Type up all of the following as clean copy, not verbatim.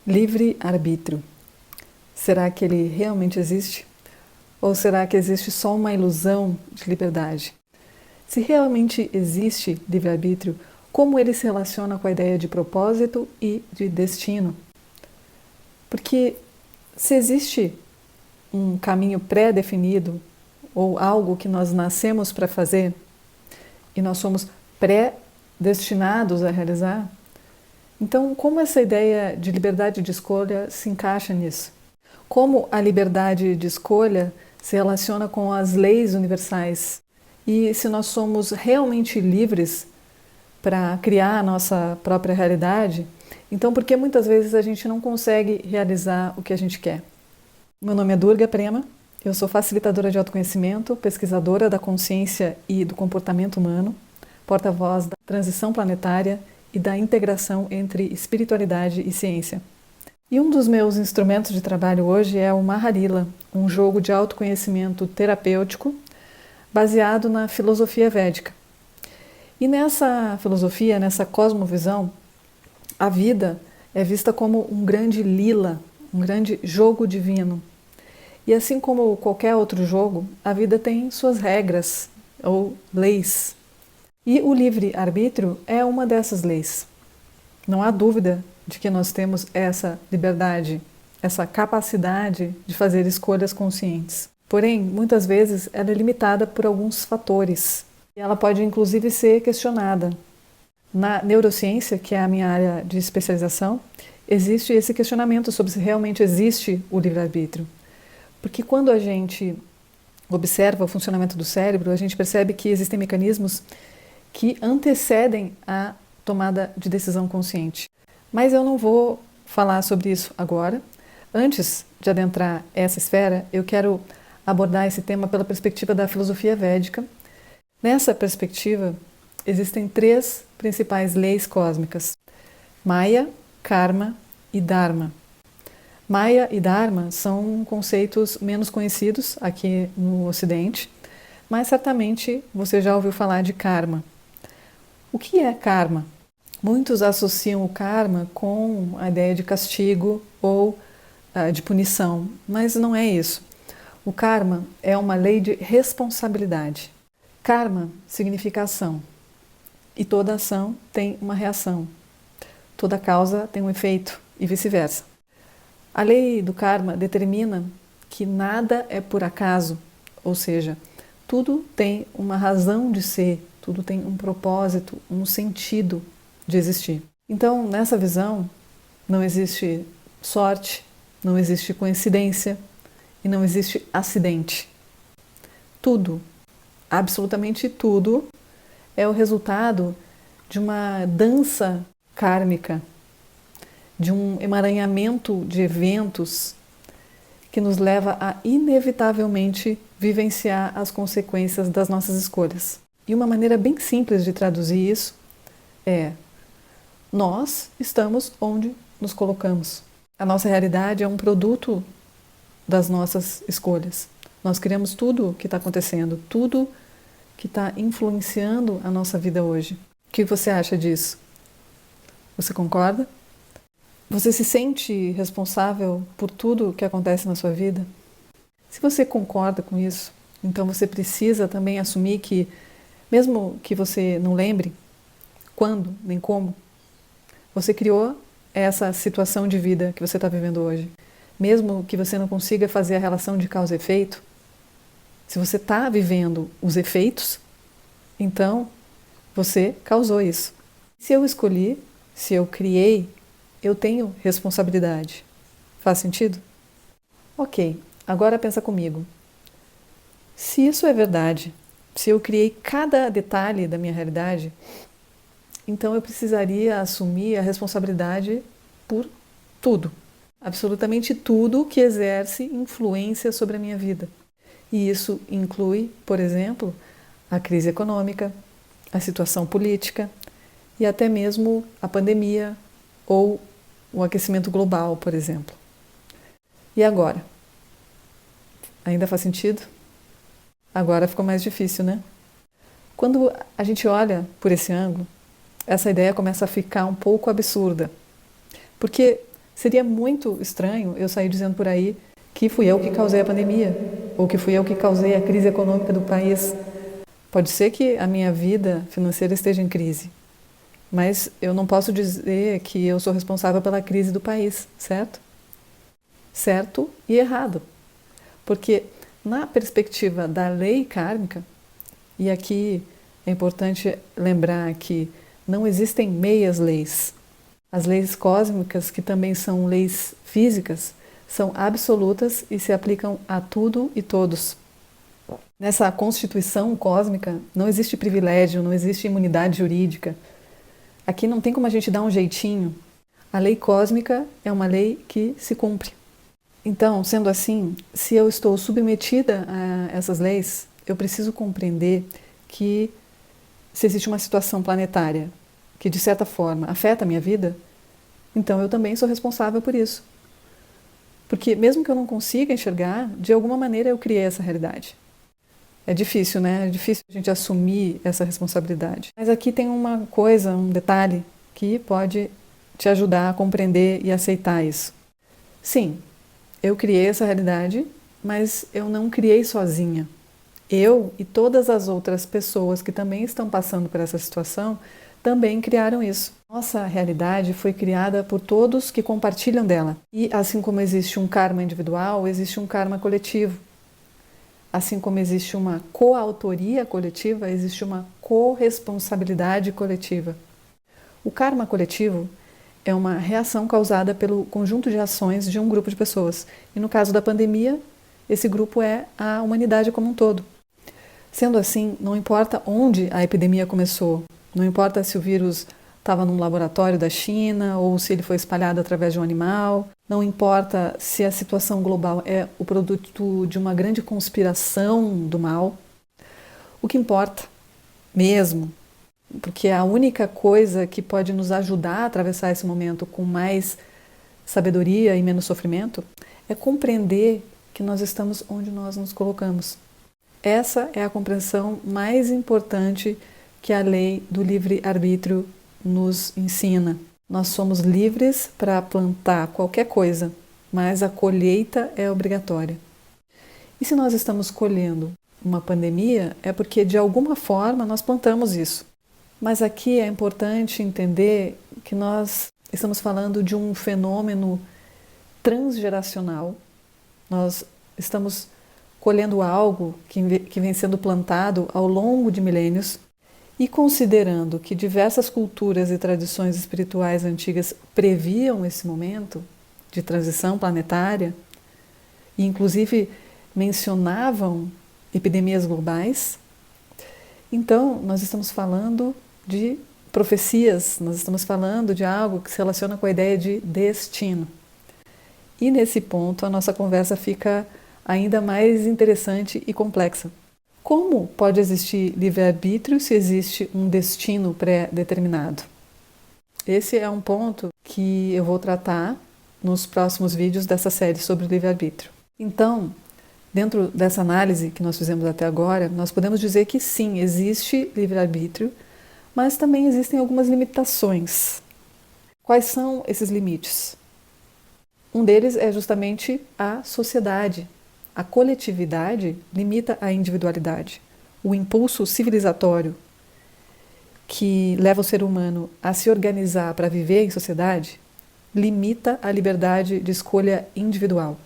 Livre-arbítrio. Será que ele realmente existe? Ou será que existe só uma ilusão de liberdade? Se realmente existe livre-arbítrio, como ele se relaciona com a ideia de propósito e de destino? Porque se existe um caminho pré-definido ou algo que nós nascemos para fazer e nós somos predestinados a realizar, então como essa ideia de liberdade de escolha se encaixa nisso? Como a liberdade de escolha se relaciona com as leis universais? E se nós somos realmente livres para criar a nossa própria realidade, então por que muitas vezes a gente não consegue realizar o que a gente quer? Meu nome é Durga Prema, eu sou facilitadora de autoconhecimento, pesquisadora da consciência e do comportamento humano, porta-voz da transição planetária e da integração entre espiritualidade e ciência. E um dos meus instrumentos de trabalho hoje é o Maharila, um jogo de autoconhecimento terapêutico baseado na filosofia védica. E nessa filosofia, nessa cosmovisão, a vida é vista como um grande lila, um grande jogo divino. E assim como qualquer outro jogo, a vida tem suas regras ou leis. E o livre-arbítrio é uma dessas leis. Não há dúvida de que nós temos essa liberdade, essa capacidade de fazer escolhas conscientes. Porém, muitas vezes ela é limitada por alguns fatores. E ela pode inclusive ser questionada. Na neurociência, que é a minha área de especialização, existe esse questionamento sobre se realmente existe o livre-arbítrio. Porque quando a gente observa o funcionamento do cérebro, a gente percebe que existem mecanismos que antecedem a tomada de decisão consciente. Mas eu não vou falar sobre isso agora. Antes de adentrar essa esfera, eu quero abordar esse tema pela perspectiva da filosofia védica. Nessa perspectiva, existem 3 principais leis cósmicas: Maya, Karma e Dharma. Maya e Dharma são conceitos menos conhecidos aqui no Ocidente, mas certamente você já ouviu falar de Karma. O que é Karma? Muitos associam o karma com a ideia de castigo ou de punição, mas não é isso. O karma é uma lei de responsabilidade. Karma significa ação, e toda ação tem uma reação. Toda causa tem um efeito, e vice-versa. A lei do karma determina que nada é por acaso, ou seja, tudo tem uma razão de ser, tudo tem um propósito, um sentido de existir. Então, nessa visão, não existe sorte, não existe coincidência e não existe acidente. Tudo, absolutamente tudo, é o resultado de uma dança kármica, de um emaranhamento de eventos que nos leva a inevitavelmente vivenciar as consequências das nossas escolhas. E uma maneira bem simples de traduzir isso é: nós estamos onde nos colocamos. A nossa realidade é um produto das nossas escolhas. Nós criamos tudo o que está acontecendo, tudo que está influenciando a nossa vida hoje. O que você acha disso? Você concorda? Você se sente responsável por tudo o que acontece na sua vida? Se você concorda com isso, então você precisa também assumir que, mesmo que você não lembre quando nem como, você criou essa situação de vida que você está vivendo hoje. Mesmo que você não consiga fazer a relação de causa e efeito, se você está vivendo os efeitos, então você causou isso. Se eu escolhi, se eu criei, eu tenho responsabilidade. Faz sentido? Ok, agora pensa comigo. Se isso é verdade, se eu criei cada detalhe da minha realidade, então eu precisaria assumir a responsabilidade por tudo. Absolutamente tudo que exerce influência sobre a minha vida. E isso inclui, por exemplo, a crise econômica, a situação política e até mesmo a pandemia ou o aquecimento global, por exemplo. E agora? Ainda faz sentido? Agora ficou mais difícil, né? Quando a gente olha por esse ângulo, essa ideia começa a ficar um pouco absurda. Porque Seria muito estranho eu sair dizendo por aí que fui eu que causei a pandemia, ou que fui eu que causei a crise econômica do país. Pode ser que a minha vida financeira esteja em crise, mas eu não posso dizer que eu sou responsável pela crise do país, certo? Certo e errado. Porque na perspectiva da lei kármica, e aqui é importante lembrar que não existem meias leis. As leis cósmicas, que também são leis físicas, são absolutas e se aplicam a tudo e todos. Nessa constituição cósmica não existe privilégio, não existe imunidade jurídica. Aqui não tem como a gente dar um jeitinho. A lei cósmica é uma lei que se cumpre. Então, sendo assim, se eu estou submetida a essas leis, eu preciso compreender que se existe uma situação planetária que, de certa forma, afeta a minha vida, então eu também sou responsável por isso. Porque mesmo que eu não consiga enxergar, de alguma maneira eu criei essa realidade. É difícil, né? É difícil a gente assumir essa responsabilidade. Mas aqui tem uma coisa, um detalhe, que pode te ajudar a compreender e aceitar isso. Sim, eu criei essa realidade, mas eu não criei sozinha. Eu e todas as outras pessoas que também estão passando por essa situação também criaram isso. Nossa realidade foi criada por todos que compartilham dela. E assim como existe um karma individual, existe um karma coletivo. Assim como existe uma coautoria coletiva, existe uma corresponsabilidade coletiva. O karma coletivo é uma reação causada pelo conjunto de ações de um grupo de pessoas. E no caso da pandemia, esse grupo é a humanidade como um todo. Sendo assim, não importa onde a epidemia começou, não importa se o vírus estava num laboratório da China ou se ele foi espalhado através de um animal, não importa se a situação global é o produto de uma grande conspiração do mal. O que importa mesmo, porque a única coisa que pode nos ajudar a atravessar esse momento com mais sabedoria e menos sofrimento é compreender que nós estamos onde nós nos colocamos. Essa é a compreensão mais importante que a lei do livre-arbítrio nos ensina. Nós somos livres para plantar qualquer coisa, mas a colheita é obrigatória. E se nós estamos colhendo uma pandemia, é porque de alguma forma nós plantamos isso. Mas aqui é importante entender que nós estamos falando de um fenômeno transgeracional. Nós estamos colhendo algo que vem sendo plantado ao longo de milênios e considerando que diversas culturas e tradições espirituais antigas previam esse momento de transição planetária e inclusive mencionavam epidemias globais, então nós estamos falando de profecias, nós estamos falando de algo que se relaciona com a ideia de destino. E nesse ponto a nossa conversa fica ainda mais interessante e complexa. Como pode existir livre-arbítrio se existe um destino pré-determinado? Esse é um ponto que eu vou tratar nos próximos vídeos dessa série sobre livre-arbítrio. Então, dentro dessa análise que nós fizemos até agora, nós podemos dizer que sim, existe livre-arbítrio, mas também existem algumas limitações. Quais são esses limites? Um deles é justamente a sociedade. A coletividade limita a individualidade. O impulso civilizatório que leva o ser humano a se organizar para viver em sociedade limita a liberdade de escolha individual.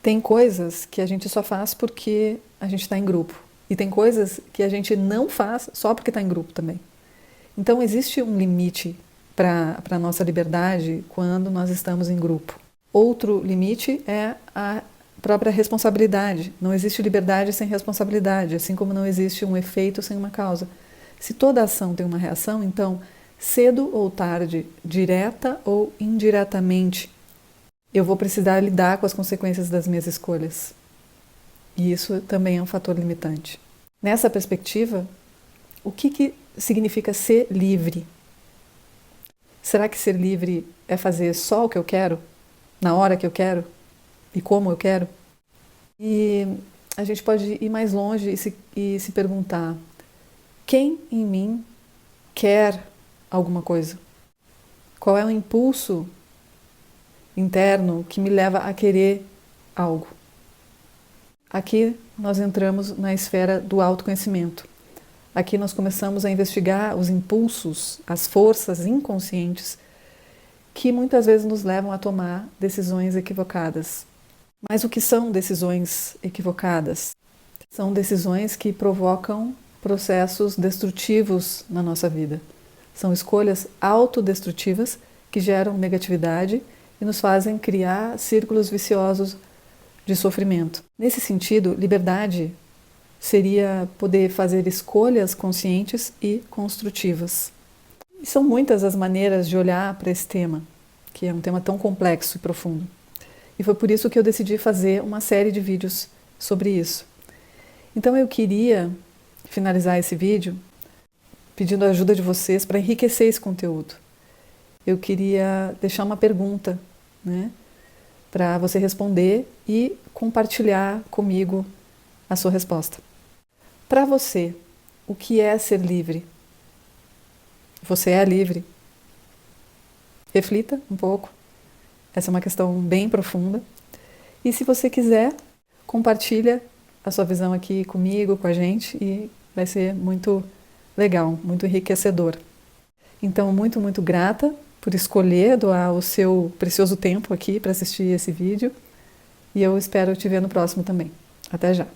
Tem coisas que a gente só faz porque a gente está em grupo. E tem coisas que a gente não faz só porque está em grupo também. Então existe um limite para a nossa liberdade quando nós estamos em grupo. Outro limite é a própria responsabilidade. Não existe liberdade sem responsabilidade, assim como não existe um efeito sem uma causa. Se toda ação tem uma reação, então, cedo ou tarde, direta ou indiretamente, eu vou precisar lidar com as consequências das minhas escolhas. E isso também é um fator limitante. Nessa perspectiva, o que significa ser livre? Será que ser livre é fazer só o que eu quero, na hora que eu quero e como eu quero? E a gente pode ir mais longe e se perguntar: quem em mim quer alguma coisa? Qual é o impulso interno que me leva a querer algo. Aqui nós entramos na esfera do autoconhecimento. Aqui nós começamos a investigar os impulsos, as forças inconscientes que muitas vezes nos levam a tomar decisões equivocadas. Mas o que são decisões equivocadas? São decisões que provocam processos destrutivos na nossa vida. São escolhas autodestrutivas que geram negatividade e nos fazem criar círculos viciosos de sofrimento. Nesse sentido, liberdade seria poder fazer escolhas conscientes e construtivas. E são muitas as maneiras de olhar para esse tema, que é um tema tão complexo e profundo. E foi por isso que eu decidi fazer uma série de vídeos sobre isso. Então eu queria finalizar esse vídeo pedindo a ajuda de vocês para enriquecer esse conteúdo. Eu queria deixar uma pergunta, né, para você responder e compartilhar comigo a sua resposta. Para você, o que é ser livre? Você é livre? Reflita um pouco. Essa é uma questão bem profunda. E se você quiser, compartilha a sua visão aqui comigo, com a gente, e vai ser muito legal, muito enriquecedor. Então, muito, muito grata por escolher doar o seu precioso tempo aqui para assistir esse vídeo. E eu espero te ver no próximo também. Até já!